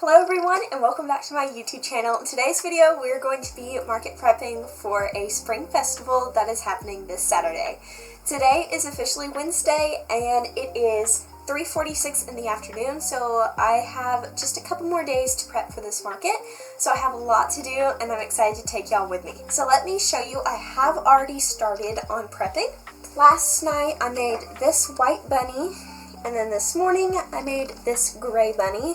Hello everyone and welcome back to my YouTube channel. In today's video we are going to be market prepping for a spring festival that is happening this Saturday. Today is officially Wednesday and it is 3:46 in the afternoon, so I have just a couple more days to prep for this market. So I have a lot to do and I'm excited to take y'all with me. So let me show you, I have already started on prepping. Last night I made this white bunny and then this morning I made this gray bunny.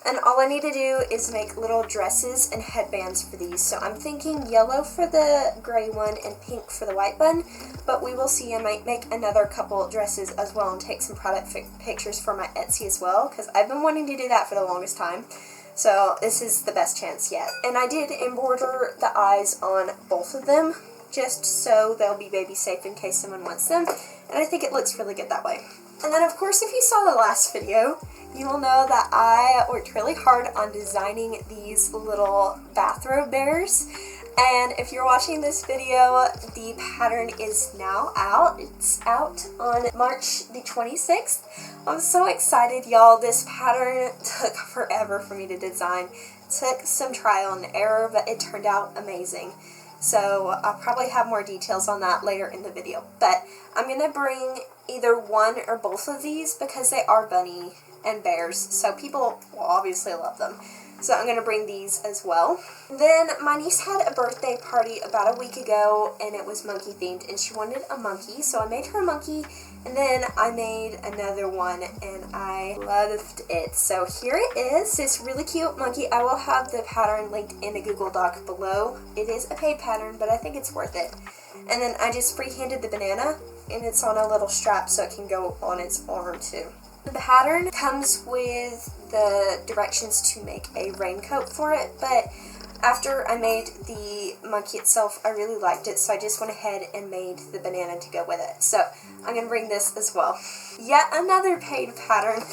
And all I need to do is make little dresses and headbands for these. So I'm thinking yellow for the gray one and pink for the white bun. But we will see. I might make another couple dresses as well and take some product pictures for my Etsy as well, because I've been wanting to do that for the longest time. So this is the best chance yet. And I did embroider the eyes on both of them, just so they'll be baby safe in case someone wants them. And I think it looks really good that way. And then of course if you saw the last video, you will know that I worked really hard on designing these little bathrobe bears. And if you're watching this video, the pattern is now out. It's out on March the 26th. I'm so excited, y'all. This pattern took forever for me to design. It took some trial and error, but it turned out amazing. So I'll probably have more details on that later in the video. But I'm going to bring either one or both of these because they are bunny and bears, so people will obviously love them. So I'm going to bring these as well. Then my niece had a birthday party about a week ago and it was monkey themed and she wanted a monkey, so I made her a monkey and then I made another one and I loved it. So here it is, this really cute monkey. I will have the pattern linked in a Google Doc below. It is a paid pattern, but I think it's worth it. And then I just freehanded the banana and it's on a little strap so it can go on its arm too. The pattern comes with the directions to make a raincoat for it, but after I made the monkey itself, I really liked it, so I just went ahead and made the banana to go with it. So I'm going to bring this as well. Yet another paid pattern.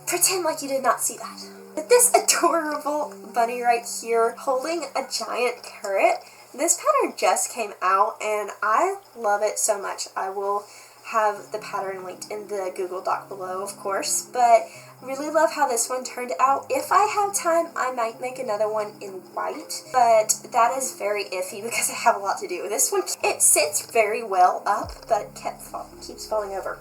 Pretend like you did not see that. But this adorable bunny right here holding a giant carrot. This pattern just came out and I love it so much. I will have the pattern linked in the Google Doc below, of course, but really love how this one turned out. If I have time, I might make another one in white, but that is very iffy because I have a lot to do. This one, it sits very well up, but it keeps falling over.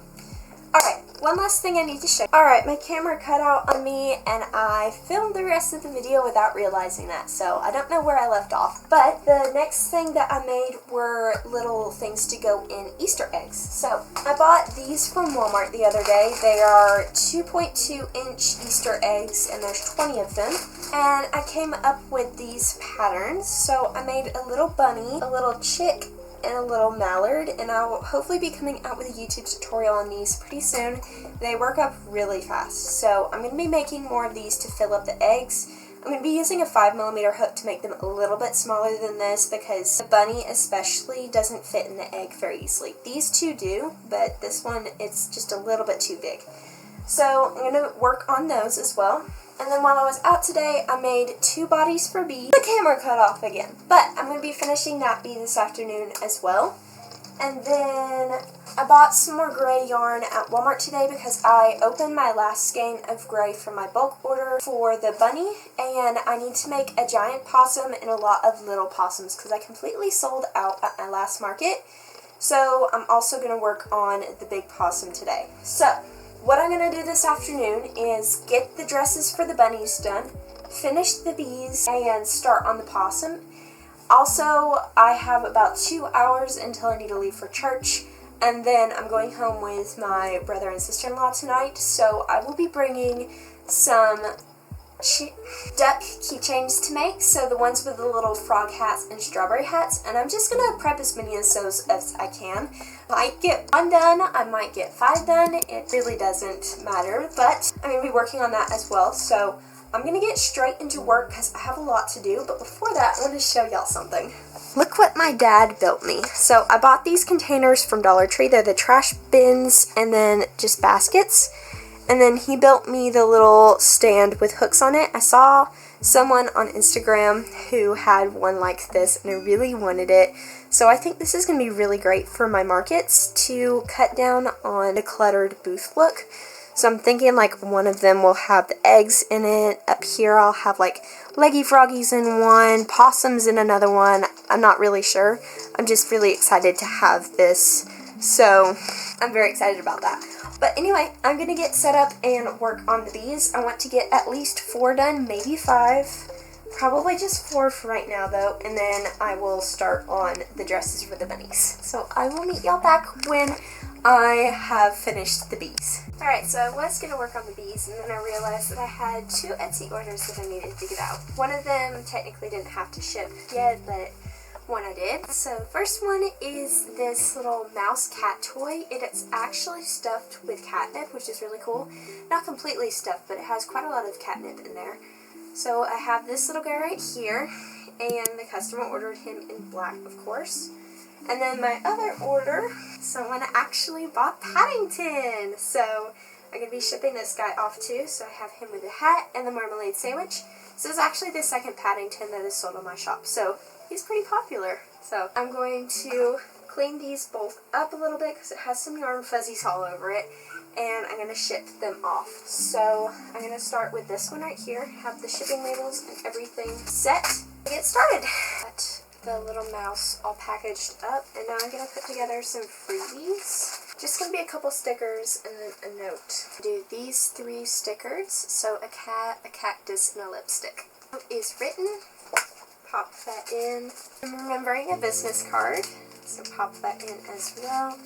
Alright, one last thing I need to show you. Alright, my camera cut out on me and I filmed the rest of the video without realizing that, so I don't know where I left off. But the next thing that I made were little things to go in Easter eggs. So I bought these from Walmart the other day. They are 2.2-inch Easter eggs and there's 20 of them. And I came up with these patterns. So I made a little bunny, a little chick, and a little mallard, and I will hopefully be coming out with a YouTube tutorial on these pretty soon. They work up really fast, so I'm going to be making more of these to fill up the eggs. I'm going to be using a 5mm hook to make them a little bit smaller than this because the bunny especially doesn't fit in the egg very easily. These two do, but this one, it's just a little bit too big. So I'm going to work on those as well. And then while I was out today, I made 2 bodies for bees. The camera cut off again. But I'm going to be finishing that bee this afternoon as well. And then I bought some more gray yarn at Walmart today because I opened my last skein of gray from my bulk order for the bunny. And I need to make a giant possum and a lot of little possums because I completely sold out at my last market. So I'm also going to work on the big possum today. So what I'm going to do this afternoon is get the dresses for the bunnies done, finish the bees, and start on the possum. Also, I have about 2 hours until I need to leave for church, and then I'm going home with my brother and sister-in-law tonight, so I will be bringing some duck keychains to make, so the ones with the little frog hats and strawberry hats, and I'm just going to prep as many of those as I can. I might get 1 done, I might get 5 done, it really doesn't matter, but I'm going to be working on that as well, so I'm going to get straight into work because I have a lot to do, but before that, I want to show y'all something. Look what my dad built me. So I bought these containers from Dollar Tree. They're the trash bins and then just baskets. And then he built me the little stand with hooks on it. I saw someone on Instagram who had one like this and I really wanted it. So I think this is going to be really great for my markets to cut down on the cluttered booth look. So I'm thinking like one of them will have the eggs in it. Up here I'll have like leggy froggies in one, possums in another one. I'm not really sure. I'm just really excited to have this. So I'm very excited about that. But anyway, I'm going to get set up and work on these. I want to get at least 4 done, maybe 5. Probably just 4 for right now though, and then I will start on the dresses for the bunnies. So I will meet y'all back when I have finished the bees. Alright, so I was going to work on the bees, and then I realized that I had 2 Etsy orders that I needed to get out. One of them technically didn't have to ship yet, but one I did. So the first one is this little mouse cat toy. It's actually stuffed with catnip, which is really cool. Not completely stuffed, but it has quite a lot of catnip in there. So I have this little guy right here, and the customer ordered him in black, of course. And then my other order, someone actually bought Paddington. So I'm going to be shipping this guy off too. So I have him with the hat and the marmalade sandwich. So this is actually the second Paddington that is sold on my shop. So he's pretty popular. So I'm going to clean these both up a little bit because it has some yarn fuzzies all over it. And I'm going to ship them off. So I'm going to start with this one right here. Have the shipping labels and everything set. Get started. Got the little mouse all packaged up. And now I'm going to put together some freebies. Just going to be a couple stickers and then a note. Do these 3 stickers. So a cat, a cactus, and a lipstick. Note is written. Pop that in. I'm remembering a business card. So pop that in as well.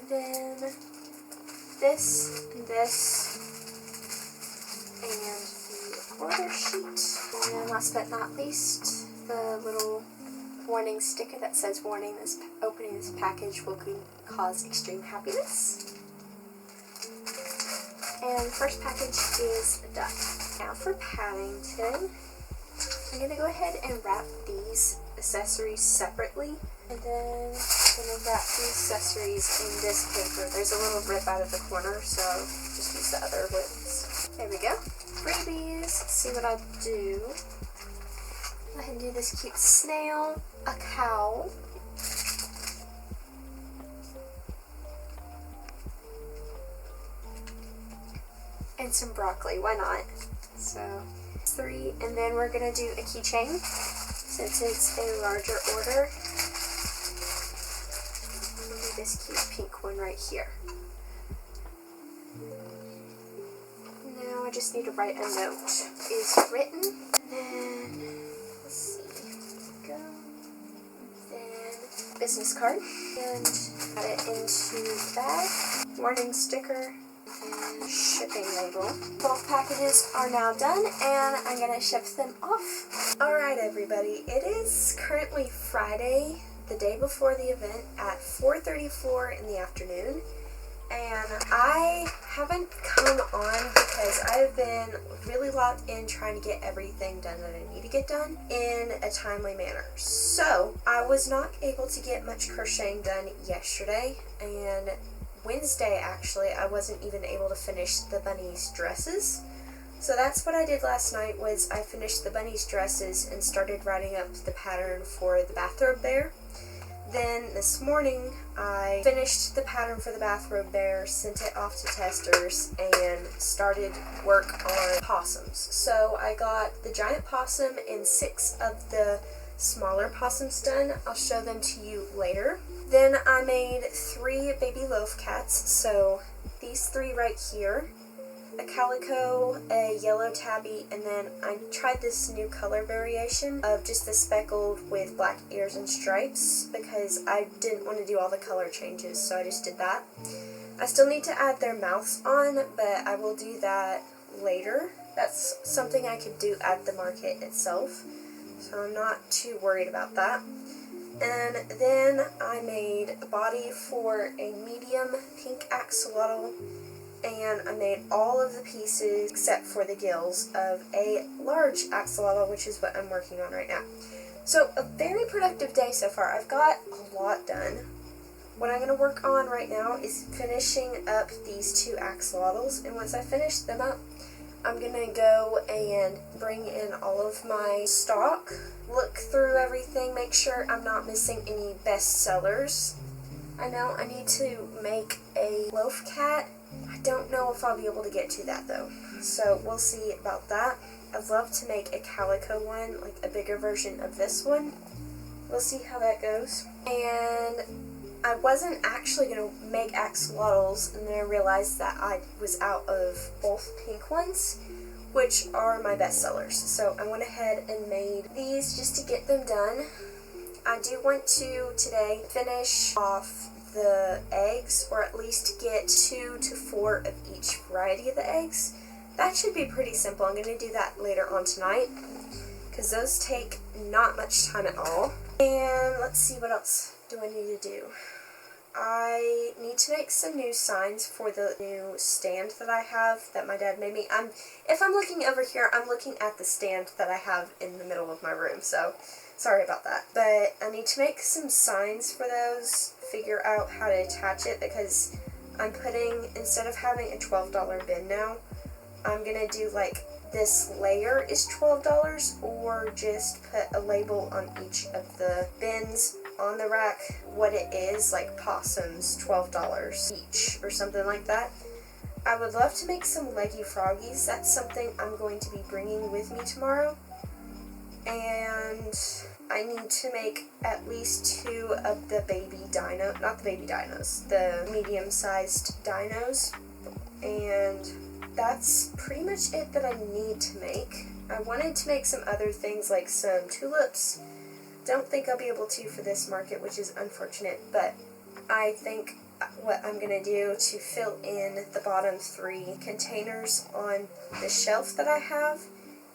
Then this, and the order sheet. And then last but not least, the little warning sticker that says, warning, this opening this package will cause extreme happiness. And the first package is done. Now for Paddington, I'm going to go ahead and wrap these accessories separately. And then I'm going to wrap the accessories in this paper. There's a little rip out of the corner, so just use the other ones. There we go. Freebies. Let's see what I'll do. Go ahead and do this cute snail, a cow, and some broccoli. Why not? So 3, and then we're going to do a keychain since it's a larger order. This cute pink one right here. Now I just need to write a note. Is written. Then let's see. Go. Then business card. And add it into the bag. Warning sticker. And shipping label. Both packages are now done, and I'm gonna ship them off. Alright everybody, it is currently Friday, the day before the event, at 4:34 in the afternoon, and I haven't come on because I've been really locked in trying to get everything done that I need to get done in a timely manner. So I was not able to get much crocheting done yesterday, and Wednesday actually I wasn't even able to finish the bunnies' dresses. So that's what I did last night, was I finished the bunnies' dresses and started writing up the pattern for the bathrobe bear. Then this morning I finished the pattern for the bathrobe bear, sent it off to testers, and started work on possums. So I got the giant possum and 6 of the smaller possums done. I'll show them to you later. Then I made 3 baby loaf cats, so these 3 right here. A calico, a yellow tabby, and then I tried this new color variation of just the speckled with black ears and stripes because I didn't want to do all the color changes, so I just did that. I still need to add their mouths on, but I will do that later. That's something I could do at the market itself, so I'm not too worried about that. And then I made a body for a medium pink axolotl, and I made all of the pieces except for the gills of a large axolotl, which is what I'm working on right now. So a very productive day so far. I've got a lot done. What I'm going to work on right now is finishing up these 2 axolotls, and once I finish them up, I'm going to go and bring in all of my stock, look through everything, make sure I'm not missing any best sellers. I know I need to make a loaf cat. I don't know if I'll be able to get to that though, so we'll see about that. I'd love to make a calico one, like a bigger version of this one. We'll see how that goes. And I wasn't actually going to make axolotls, and then I realized that I was out of both pink ones, which are my best sellers. So I went ahead and made these just to get them done. I do want to today finish off the eggs, or at least get 2 to 4 of each variety of the eggs. That should be pretty simple. I'm going to do that later on tonight, because those take not much time at all. And let's see, what else do I need to do? I need to make some new signs for the new stand that I have that my dad made me. If I'm looking over here, I'm looking at the stand that I have in the middle of my room, so sorry about that. But I need to make some signs for those, figure out how to attach it, because I'm putting, instead of having a $12 bin now, I'm going to do like this layer is $12, or just put a label on each of the bins on the rack what it is, like possums, $12 each, or something like that. I would love to make some leggy froggies. That's something I'm going to be bringing with me tomorrow. And I need to make at least 2 of the baby dino, not the baby dinos, the medium-sized dinos. And that's pretty much it that I need to make. I wanted to make some other things like some tulips. Don't think I'll be able to for this market, which is unfortunate, but I think what I'm going to do to fill in the bottom 3 containers on the shelf that I have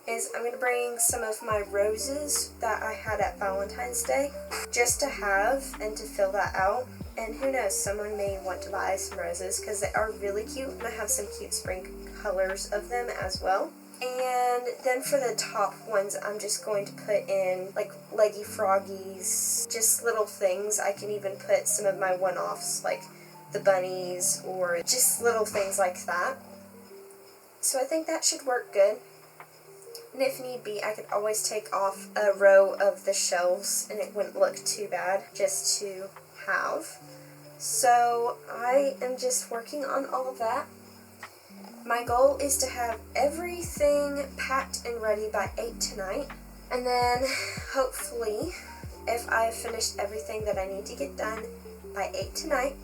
is I'm going to bring some of my roses that I had at Valentine's Day just to have and to fill that out. And who knows, someone may want to buy some roses because they are really cute, and I have some cute spring colors of them as well. And then for the top ones, I'm just going to put in like leggy froggies, just little things. I can even put some of my one-offs like the bunnies or just little things like that. So I think that should work good. And if need be, I could always take off a row of the shelves and it wouldn't look too bad just to have. So I am just working on all of that. My goal is to have everything packed and ready by 8 tonight. And then hopefully, if I have finished everything that I need to get done by 8 tonight,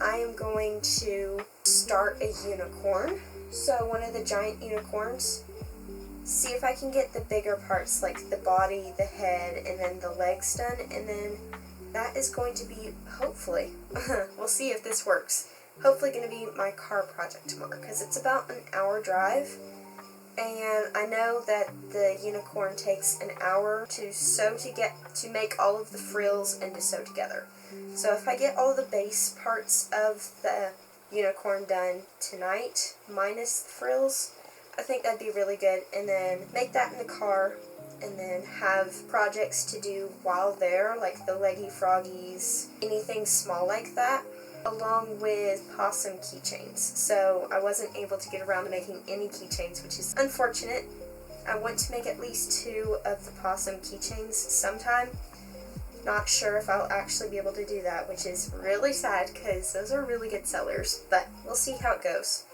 I am going to start a unicorn. So one of the giant unicorns. See if I can get the bigger parts like the body, the head, and then the legs done. And then that is going to be, hopefully, we'll see if this works, hopefully going to be my car project tomorrow, because it's about an hour drive, and I know that the unicorn takes an hour to sew to make all of the frills and to sew together. So if I get all the base parts of the unicorn done tonight, minus the frills, I think that'd be really good, and then make that in the car, and then have projects to do while there, like the leggy froggies, anything small like that, along with possum keychains. So I wasn't able to get around to making any keychains, which is unfortunate. I want to make at least 2 of the possum keychains sometime. Not sure if I'll actually be able to do that, which is really sad because those are really good sellers, but we'll see how it goes.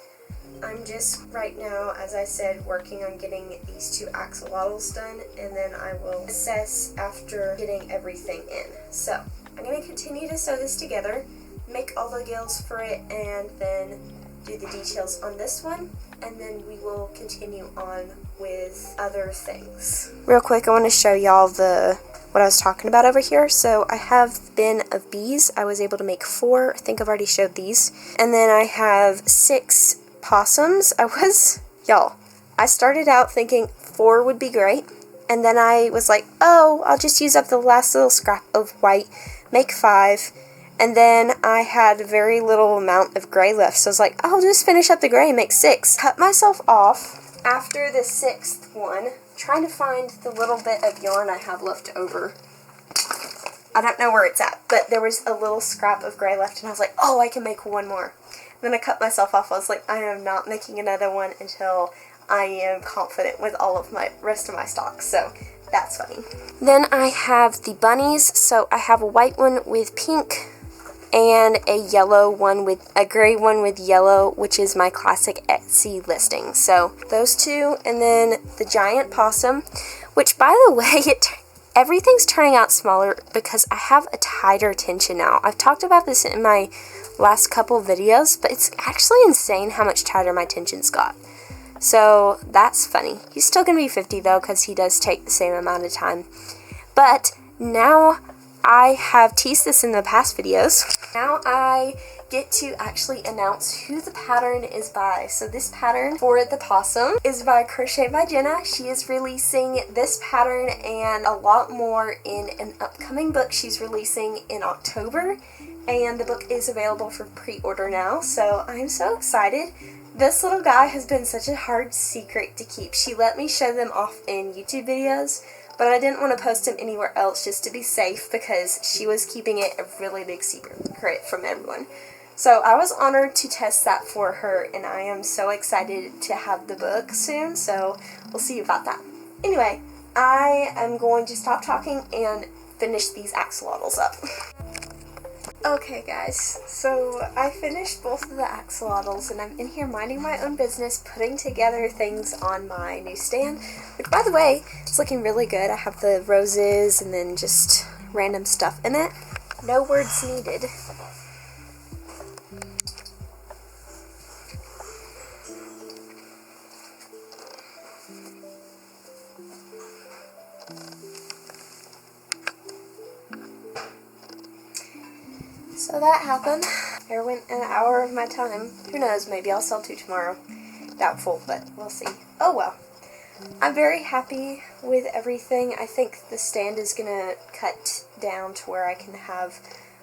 I'm just right now, as I said, working on getting these 2 axolotls done, and then I will assess after getting everything in. So I'm going to continue to sew this together, make all the gills for it, and then do the details on this one, and then we will continue on with other things. Real quick, I want to show y'all what I was talking about over here. So I have the bin of bees. I was able to make 4. I think I've already showed these. And then I have 6 possums. I started out thinking 4 would be great, and then I was like, oh, I'll just use up the last little scrap of white, make 5, and then I had very little amount of gray left, so I was like, I'll just finish up the gray and make 6. Cut myself off after the 6th one, trying to find the little bit of yarn I have left over. I don't know where it's at, but there was a little scrap of gray left, and I was like, oh, I can make 1 more. Then I cut myself off. I was like, I am not making another one until I am confident with all of my rest of my stock. So that's funny. Then I have the bunnies. So I have a white one with pink and a yellow one with a gray one with yellow, which is my classic Etsy listing. So those two, and then the giant possum, which by the way, everything's turning out smaller because I have a tighter tension now. I've talked about this in my last couple videos, but it's actually insane how much tighter my tension's got. So that's funny. He's still going to be 50 though, because he does take the same amount of time. But now I have teased this in the past videos. Now I get to actually announce who the pattern is by. So this pattern for the possum is by Crochet by Jenna. She is releasing this pattern and a lot more in an upcoming book she's releasing in October, and the book is available for pre-order now, so I'm so excited. This little guy has been such a hard secret to keep. She let me show them off in YouTube videos, but I didn't want to post him anywhere else just to be safe because she was keeping it a really big secret from everyone. So I was honored to test that for her, and I am so excited to have the book soon, so we'll see about that. Anyway, I am going to stop talking and finish these axolotls up. Okay guys, so I finished both of the axolotls, and I'm in here minding my own business, putting together things on my new stand, which by the way, it's looking really good. I have the roses and then just random stuff in it. No words needed. So that happened. There went an hour of my time. Who knows, maybe I'll sell 2 tomorrow. Doubtful, but we'll see. Oh well. I'm very happy with everything. I think the stand is going to cut down to where I can have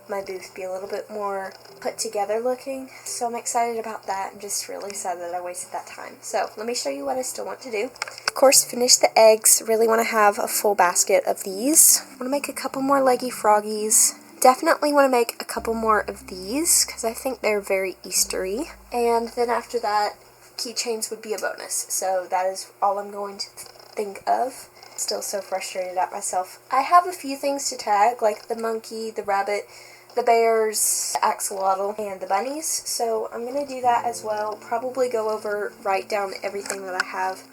my booth be a little bit more put together looking. So I'm excited about that. I'm just really sad that I wasted that time. So let me show you what I still want to do. Of course, finish the eggs. Really want to have a full basket of these. I want to make a couple more leggy froggies. Definitely want to make a couple more of these because I think they're very Eastery. And then after that, keychains would be a bonus. So that is all I'm going to think of. Still so frustrated at myself. I have a few things to tag, like the monkey, the rabbit, the bears, the axolotl, and the bunnies. So I'm going to do that as well. Probably go over, write down everything that I have,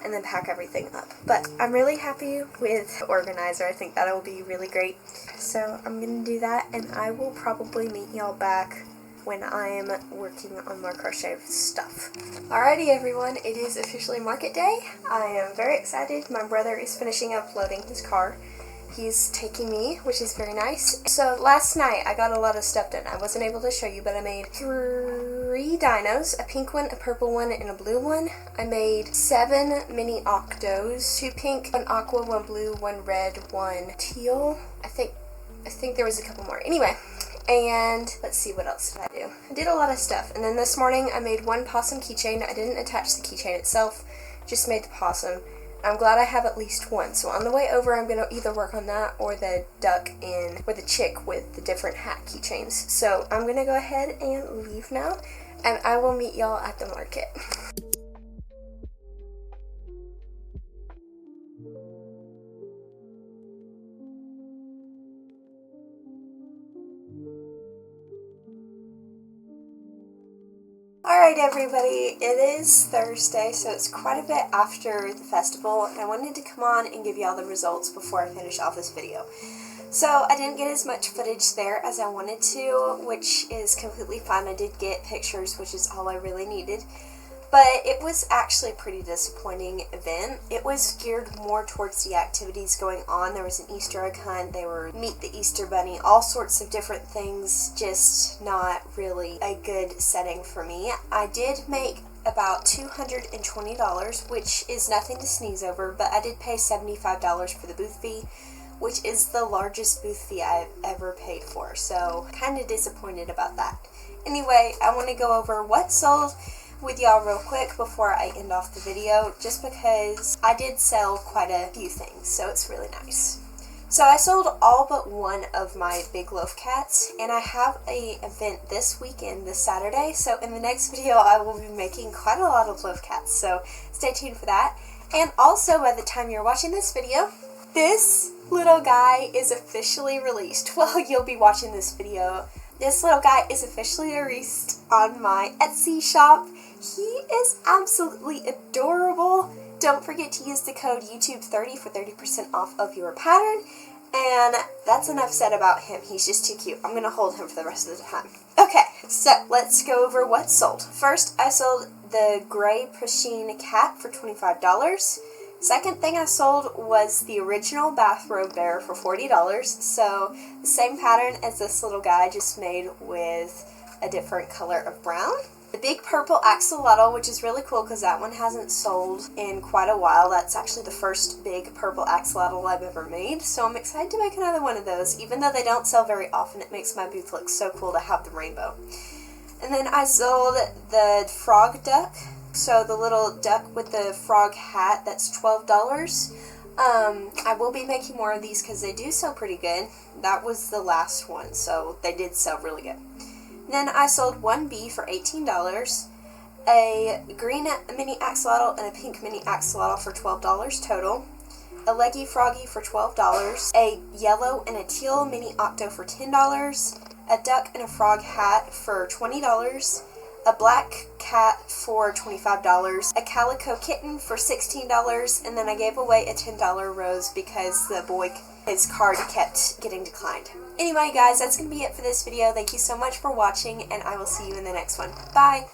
and then pack everything up. But I'm really happy with the organizer. I think that will be really great. So I'm going to do that, and I will probably meet y'all back when I am working on more crochet stuff. Alrighty everyone, it is officially market day. I am very excited. My brother is finishing up loading his car. He's taking me, which is very nice. So last night I got a lot of stuff done. I wasn't able to show you, but I made 3 dinos, a pink one, a purple one, and a blue one. I made 7 mini octos, 2 pink, 1 aqua, 1 blue, 1 red, 1 teal. I think there was a couple more. Anyway, and let's see, what else did I do? I did a lot of stuff. And then this morning I made 1 possum keychain. I didn't attach the keychain itself, just made the possum. I'm glad I have at least 1. So on the way over, I'm going to either work on that or the duck or the chick with the different hat keychains. So I'm going to go ahead and leave now, and I will meet y'all at the market. Alright everybody, it is Thursday, so it's quite a bit after the festival, and I wanted to come on and give you all the results before I finish off this video. So I didn't get as much footage there as I wanted to, which is completely fine. I did get pictures, which is all I really needed. But it was actually a pretty disappointing event. It was geared more towards the activities going on. There was an Easter egg hunt, they were meet the Easter bunny, all sorts of different things, just not really a good setting for me. I did make about $220, which is nothing to sneeze over, but I did pay $75 for the booth fee, which is the largest booth fee I've ever paid for, so kind of disappointed about that. Anyway, I want to go over what sold with y'all real quick before I end off the video, just because I did sell quite a few things, so it's really nice. So I sold all but 1 of my big loaf cats, and I have an event this weekend, this Saturday, so in the next video I will be making quite a lot of loaf cats, so stay tuned for that. And also, by the time you're watching this video, this little guy is officially released. Well, you'll be watching this video This little guy is officially a Reese on my Etsy shop. He is absolutely adorable. Don't forget to use the code YouTube30 for 30% off of your pattern. And that's enough said about him. He's just too cute. I'm going to hold him for the rest of the time. Okay, so let's go over what sold. First, I sold the gray Prasheen cat for $25. Second thing I sold was the original bathrobe bear for $40. So the same pattern as this little guy, just made with a different color of brown. The big purple axolotl, which is really cool because that one hasn't sold in quite a while. That's actually the first big purple axolotl I've ever made, so I'm excited to make another one of those. Even though they don't sell very often, it makes my booth look so cool to have the rainbow. And then I sold the frog duck, so the little duck with the frog hat, that's $12. I will be making more of these because they do sell pretty good. That was the last one, so they did sell really good. Then I sold one bee for $18, a green mini axolotl and a pink mini axolotl for $12 total, a leggy froggy for $12, a yellow and a teal mini octo for $10, a duck and a frog hat for $20, a black cat for $25, a calico kitten for $16, and then I gave away a $10 rose because the boy, his card kept getting declined. Anyway, guys, that's going to be it for this video. Thank you so much for watching, and I will see you in the next one. Bye!